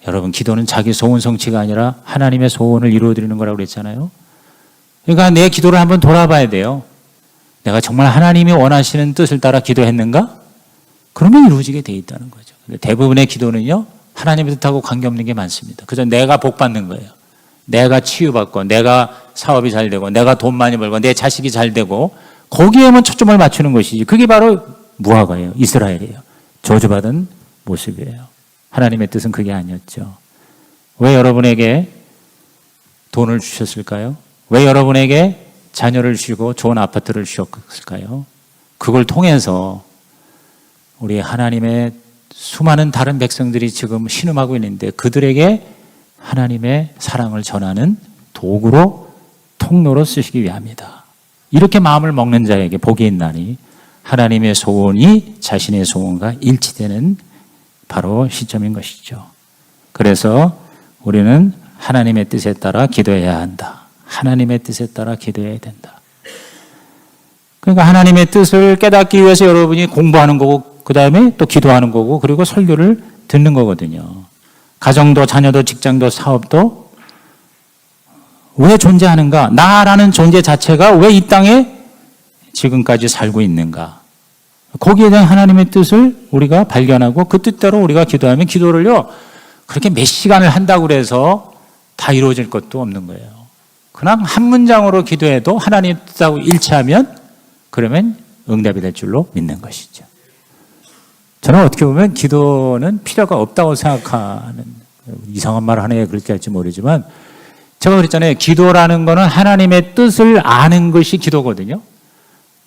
여러분, 기도는 자기 소원 성취가 아니라 하나님의 소원을 이루어드리는 거라고 그랬잖아요. 그러니까 내 기도를 한번 돌아봐야 돼요. 내가 정말 하나님이 원하시는 뜻을 따라 기도했는가? 그러면 이루어지게 돼 있다는 거죠. 근데 대부분의 기도는요 하나님의 뜻하고 관계없는 게 많습니다. 그저 내가 복 받는 거예요. 내가 치유받고 내가 사업이 잘 되고 내가 돈 많이 벌고 내 자식이 잘 되고 거기에만 초점을 맞추는 것이지. 그게 바로 무화과예요. 이스라엘이에요. 저주받은 모습이에요. 하나님의 뜻은 그게 아니었죠. 왜 여러분에게 돈을 주셨을까요? 왜 여러분에게 자녀를 주시고 좋은 아파트를 주셨을까요? 그걸 통해서 우리 하나님의 수많은 다른 백성들이 지금 신음하고 있는데 그들에게 하나님의 사랑을 전하는 도구로 통로로 쓰시기 위함이다. 이렇게 마음을 먹는 자에게 복이 있나니 하나님의 소원이 자신의 소원과 일치되는 바로 시점인 것이죠. 그래서 우리는 하나님의 뜻에 따라 기도해야 한다. 하나님의 뜻에 따라 기도해야 된다. 그러니까 하나님의 뜻을 깨닫기 위해서 여러분이 공부하는 거고 그 다음에 또 기도하는 거고 그리고 설교를 듣는 거거든요. 가정도 자녀도 직장도 사업도 왜 존재하는가? 나라는 존재 자체가 왜 이 땅에 지금까지 살고 있는가? 거기에 대한 하나님의 뜻을 우리가 발견하고 그 뜻대로 우리가 기도하면 기도를요 그렇게 몇 시간을 한다고 해서 다 이루어질 것도 없는 거예요. 그냥 한 문장으로 기도해도 하나님의 뜻하고 일치하면 그러면 응답이 될 줄로 믿는 것이죠. 저는 어떻게 보면 기도는 필요가 없다고 생각하는, 이상한 말 하네 그렇게 할지 모르지만 제가 그랬잖아요. 기도라는 거는 하나님의 뜻을 아는 것이 기도거든요.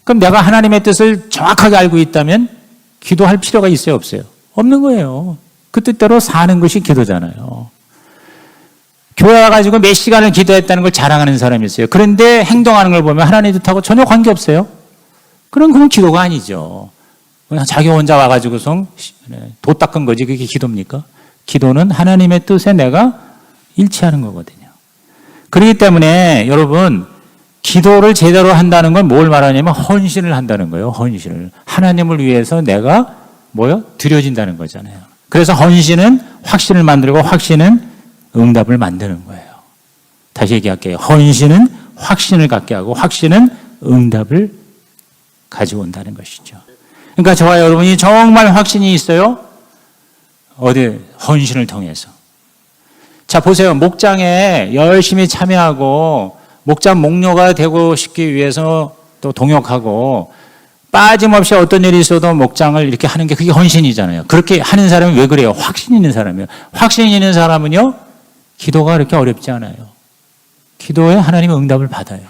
그럼 내가 하나님의 뜻을 정확하게 알고 있다면 기도할 필요가 있어요, 없어요? 없는 거예요. 그 뜻대로 사는 것이 기도잖아요. 교회 와가지고 몇 시간을 기도했다는 걸 자랑하는 사람이 있어요. 그런데 행동하는 걸 보면 하나님 뜻하고 전혀 관계없어요. 그럼 그건 기도가 아니죠. 그냥 자기 혼자 와가지고서 도 닦은 거지 그게 기도입니까? 기도는 하나님의 뜻에 내가 일치하는 거거든요. 그렇기 때문에 여러분 기도를 제대로 한다는 건 뭘 말하냐면 헌신을 한다는 거예요. 헌신을. 하나님을 위해서 내가 드려진다는 거잖아요. 그래서 헌신은 확신을 만들고 확신은 응답을 만드는 거예요. 다시 얘기할게요. 헌신은 확신을 갖게 하고 확신은 응답을 가져온다는 것이죠. 그러니까 저와 여러분이 정말 확신이 있어요. 어디 헌신을 통해서. 자 보세요. 목장에 열심히 참여하고 목장 목료가 되고 싶기 위해서 또 동역하고 빠짐없이 어떤 일이 있어도 목장을 이렇게 하는 게 그게 헌신이잖아요. 그렇게 하는 사람은 왜 그래요? 확신 있는 사람이에요. 확신 있는 사람은요. 기도가 그렇게 어렵지 않아요. 기도에 하나님의 응답을 받아요.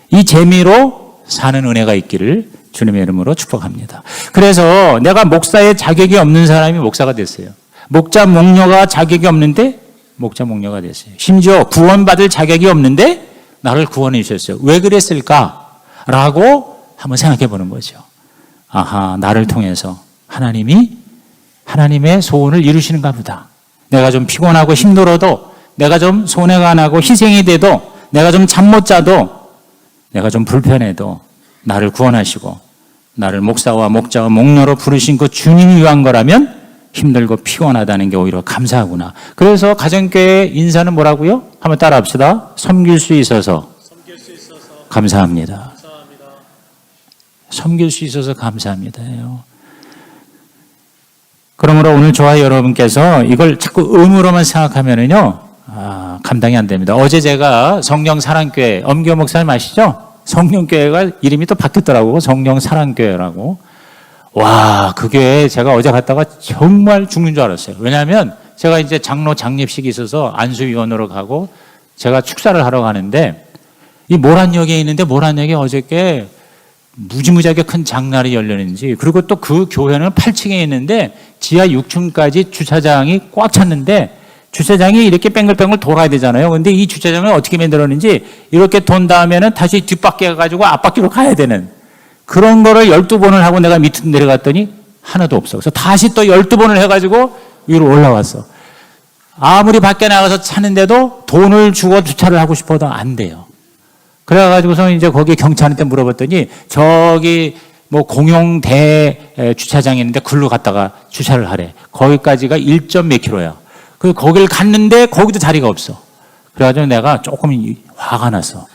이 재미로 사는 은혜가 있기를 주님의 이름으로 축복합니다. 그래서 내가 목사의 자격이 없는 사람이 목사가 됐어요. 목자 목료가 자격이 없는데 목자 목료가 됐어요. 심지어 구원받을 자격이 없는데 나를 구원해 주셨어요. 왜 그랬을까? 라고 한번 생각해 보는 거죠. 아하, 나를 통해서 하나님이 하나님의 소원을 이루시는가 보다. 내가 좀 피곤하고 힘들어도 내가 좀 손해가 안 하고 희생이 돼도 내가 좀 잠 못 자도 내가 좀 불편해도 나를 구원하시고 나를 목사와 목자와 목녀로 부르신 그 주님이 위한 거라면 힘들고 피곤하다는 게 오히려 감사하구나. 그래서 가정교회 인사는 뭐라고요? 한번 따라 합시다. 섬길 수 있어서 감사합니다. 섬길 수 있어서 감사합니다요. 그러므로 오늘 저와 여러분께서 이걸 자꾸 의무로만 생각하면은요, 감당이 안 됩니다. 어제 제가 성령사랑교회, 엄교 목사님 아시죠? 성령교회가 이름이 또 바뀌었더라고. 성령사랑교회라고. 와, 그게 제가 어제 갔다가 정말 죽는 줄 알았어요. 왜냐하면 제가 이제 장로 장립식이 있어서 안수위원으로 가고 제가 축사를 하러 가는데 이 모란역에 있는데 모란역에 어저께 무지무지하게 큰 장날이 열렸는지 그리고 또 그 교회는 8층에 있는데 지하 6층까지 주차장이 꽉 찼는데 주차장이 이렇게 뺑글뺑글 돌아야 되잖아요. 근데 이 주차장을 어떻게 만들었는지 이렇게 돈 다음에는 다시 뒷바퀴 가가지고 앞바퀴로 가야 되는 그런 거를 12번을 하고 내가 밑으로 내려갔더니 하나도 없어. 그래서 다시 또 12번을 해가지고 위로 올라왔어. 아무리 밖에 나가서 찾는데도 돈을 주고 주차를 하고 싶어도 안 돼요. 그래가지고서 이제 거기 경찰한테 물어봤더니 저기 뭐 공용 대 주차장이 있는데 글로 갔다가 주차를 하래. 거기까지가 1점 몇 킬로야. 그 거기를 갔는데 거기도 자리가 없어. 그래가지고 내가 조금 화가 났어.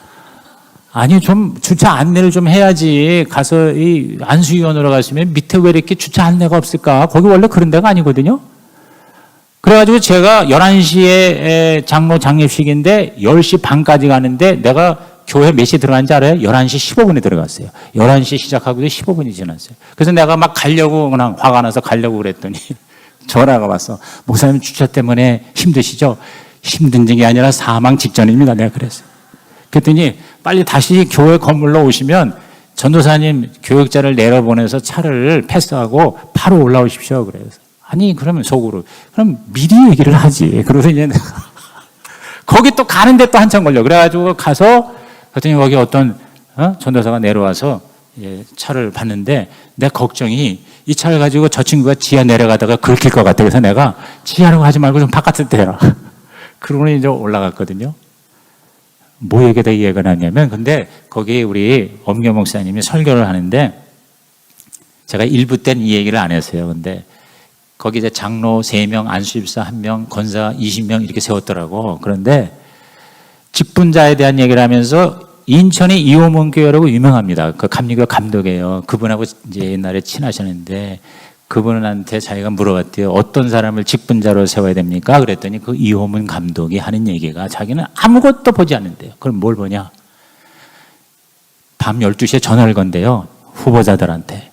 아니 좀 주차 안내를 좀 해야지. 가서 이 안수위원으로 갔으면 밑에 왜 이렇게 주차 안내가 없을까? 거기 원래 그런 데가 아니거든요. 그래가지고 제가 11시에 장로 장립식인데 10시 반까지 가는데 내가 교회 몇 시에 들어간지 알아요? 11시 15분에 들어갔어요. 11시 시작하고도 15분이 지났어요. 그래서 내가 막 가려고 그냥 화가 나서 가려고 그랬더니 전화가 왔어. 목사님 주차 때문에 힘드시죠? 힘든 게 아니라 사망 직전입니다. 내가 그랬어요. 그랬더니 빨리 다시 교회 건물로 오시면 전도사님 교육자를 내려보내서 차를 패스하고 바로 올라오십시오. 그래서 아니 그러면 속으로 그럼 미리 얘기를 하지. 그래서 이제 거기 또 가는데 또 한참 걸려. 그래가지고 가서 그랬더니 거기 어떤 전도사가 내려와서 차를 봤는데 내 걱정이 이 차를 가지고 저 친구가 지하 내려가다가 긁힐 것 같아. 그래서 내가 지하로 가지 말고 좀 바깥에 대라. 그러고 이제 올라갔거든요. 뭐 얘기다 이해가 났냐면 근데 거기 우리 엄교 목사님이 설교를 하는데 제가 1부 때는 이 얘기를 안 했어요. 근데 거기 이제 장로 3명, 안수집사 1명, 권사 20명 이렇게 세웠더라고. 그런데 직분자에 대한 얘기를 하면서 인천의 이호문 교회라고 유명합니다. 그 감리교 감독이에요. 그분하고 이제 옛날에 친하셨는데 그분한테 자기가 물어봤대요. 어떤 사람을 직분자로 세워야 됩니까? 그랬더니 그 이호문 감독이 하는 얘기가 자기는 아무것도 보지 않는데요. 그럼 뭘 보냐? 밤 12시에 전화를 건대요. 후보자들한테.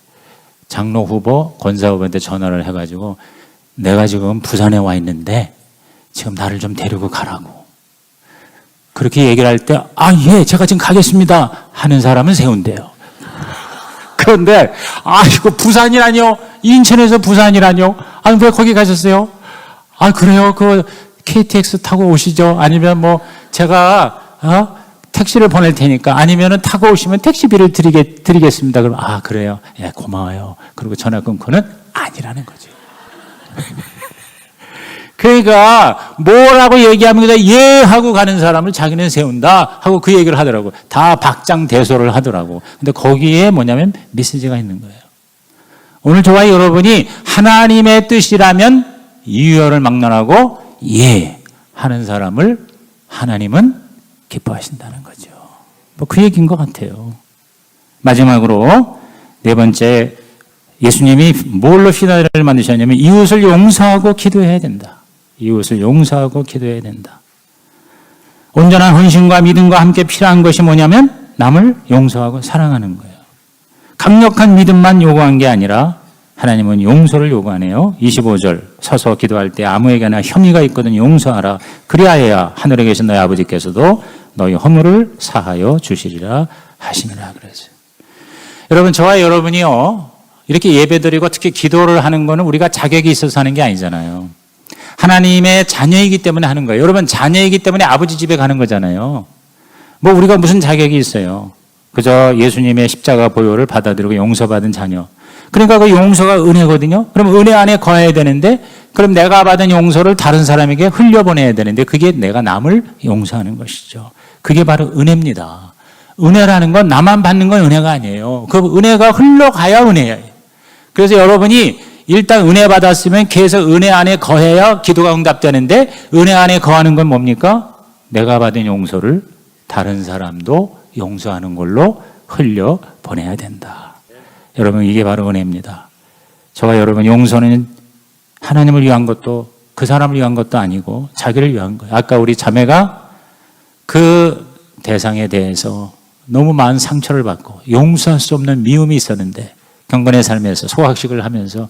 장로 후보, 권사 후보한테 전화를 해가지고 내가 지금 부산에 와 있는데 지금 나를 좀 데리고 가라고. 그렇게 얘기를 할 때 예, 제가 지금 가겠습니다 하는 사람은 세운대요. 그런데 이거 부산이라뇨? 인천에서 부산이라뇨? 왜 거기 가셨어요? 그래요? 그 KTX 타고 오시죠? 아니면 뭐 제가 택시를 보낼 테니까 아니면은 타고 오시면 택시비를 드리겠습니다. 그럼 아 그래요. 예 고마워요. 그리고 전화 끊고는 아니라는 거죠. 그러니까 뭐라고 얘기하면 그냥 예 하고 가는 사람을 자기는 세운다 하고 그 얘기를 하더라고. 다 박장대소를 하더라고. 근데 거기에 뭐냐면 메시지가 있는 거예요. 오늘 저와 여러분이 하나님의 뜻이라면 이유열을 막론하고 예 하는 사람을 하나님은 기뻐하신다는 거죠. 뭐 그 얘기인 것 같아요. 마지막으로 네 번째, 예수님이 뭘로 시나리오를 만드셨냐면 이웃을 용서하고 기도해야 된다. 이웃을 용서하고 기도해야 된다. 온전한 헌신과 믿음과 함께 필요한 것이 뭐냐면 남을 용서하고 사랑하는 거예요. 강력한 믿음만 요구한 게 아니라 하나님은 용서를 요구하네요. 25절 서서 기도할 때 아무에게나 혐의가 있거든 용서하라. 그리하여야 하늘에 계신 너희 아버지께서도 너희 허물을 사하여 주시리라 하시니라 그러죠. 여러분 저와 여러분이요 이렇게 예배드리고 특히 기도를 하는 거는 우리가 자격이 있어서 하는 게 아니잖아요. 하나님의 자녀이기 때문에 하는 거예요. 여러분 자녀이기 때문에 아버지 집에 가는 거잖아요. 뭐 우리가 무슨 자격이 있어요. 그저 예수님의 십자가 보혈을 받아들이고 용서받은 자녀. 그러니까 그 용서가 은혜거든요. 그럼 은혜 안에 거해야 되는데 그럼 내가 받은 용서를 다른 사람에게 흘려보내야 되는데 그게 내가 남을 용서하는 것이죠. 그게 바로 은혜입니다. 은혜라는 건 나만 받는 건 은혜가 아니에요. 그 은혜가 흘러가야 은혜예요. 그래서 여러분이 일단 은혜 받았으면 계속 은혜 안에 거해야 기도가 응답되는데 은혜 안에 거하는 건 뭡니까? 내가 받은 용서를 다른 사람도 용서하는 걸로 흘려보내야 된다. 여러분 이게 바로 은혜입니다. 저와 여러분 용서는 하나님을 위한 것도 그 사람을 위한 것도 아니고 자기를 위한 거예요. 아까 우리 자매가 그 대상에 대해서 너무 많은 상처를 받고 용서할 수 없는 미움이 있었는데 경건의 삶에서 소학식을 하면서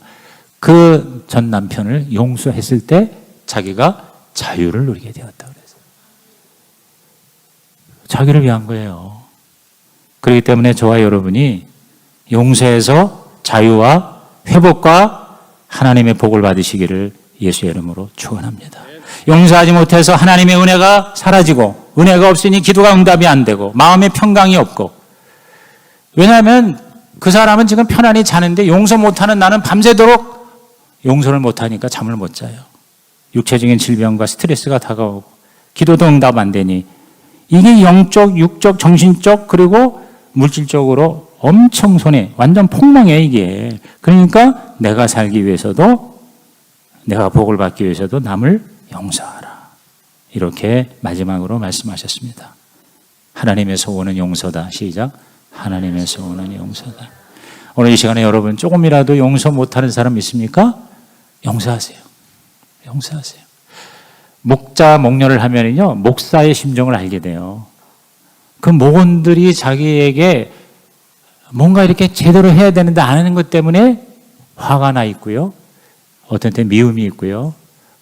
그 전 남편을 용서했을 때 자기가 자유를 누리게 되었다 그랬어요. 자기를 위한 거예요. 그렇기 때문에 저와 여러분이 용서해서 자유와 회복과 하나님의 복을 받으시기를 예수의 이름으로 축원합니다. 용서하지 못해서 하나님의 은혜가 사라지고 은혜가 없으니 기도가 응답이 안 되고 마음의 평강이 없고 왜냐하면 그 사람은 지금 편안히 자는데 용서 못하는 나는 밤새도록 용서를 못하니까 잠을 못 자요. 육체적인 질병과 스트레스가 다가오고 기도도 응답 안 되니 이게 영적, 육적, 정신적 그리고 물질적으로 엄청 손해 완전 폭망해 이게. 그러니까 내가 살기 위해서도 내가 복을 받기 위해서도 남을 용서하라. 이렇게 마지막으로 말씀하셨습니다. 하나님의 소원은 용서다. 시작. 하나님의 소원은 용서다. 오늘 이 시간에 여러분 조금이라도 용서 못하는 사람 있습니까? 용서하세요. 용서하세요. 목자 목녀를 하면요 목사의 심정을 알게 돼요. 그 목원들이 자기에게 뭔가 이렇게 제대로 해야 되는데 안 하는 것 때문에 화가 나 있고요. 어떤 때 미움이 있고요.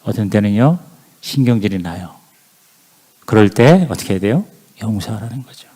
어떤 때는요 신경질이 나요. 그럴 때 어떻게 해야 돼요? 용서하라는 거죠.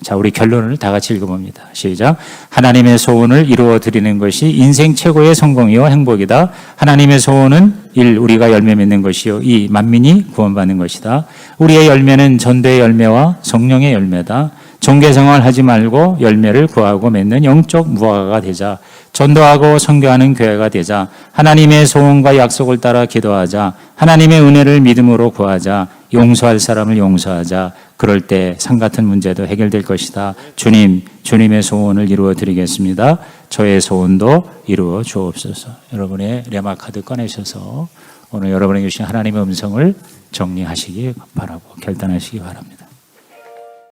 자, 우리 결론을 다 같이 읽어봅니다. 시작. 하나님의 소원을 이루어 드리는 것이 인생 최고의 성공이요 행복이다. 하나님의 소원은 1. 우리가 열매 맺는 것이요 2. 만민이 구원받는 것이다. 우리의 열매는 전도의 열매와 성령의 열매다. 종교생활 하지 말고 열매를 구하고 맺는 영적 무화과가 되자. 전도하고 선교하는 교회가 되자. 하나님의 소원과 약속을 따라 기도하자. 하나님의 은혜를 믿음으로 구하자. 용서할 사람을 용서하자. 그럴 때 산 같은 문제도 해결될 것이다. 주님, 주님의 소원을 이루어 드리겠습니다. 저의 소원도 이루어 주옵소서. 여러분의 레마 카드 꺼내셔서 오늘 여러분에게 주신 하나님의 음성을 정리하시기 바라고 결단하시기 바랍니다.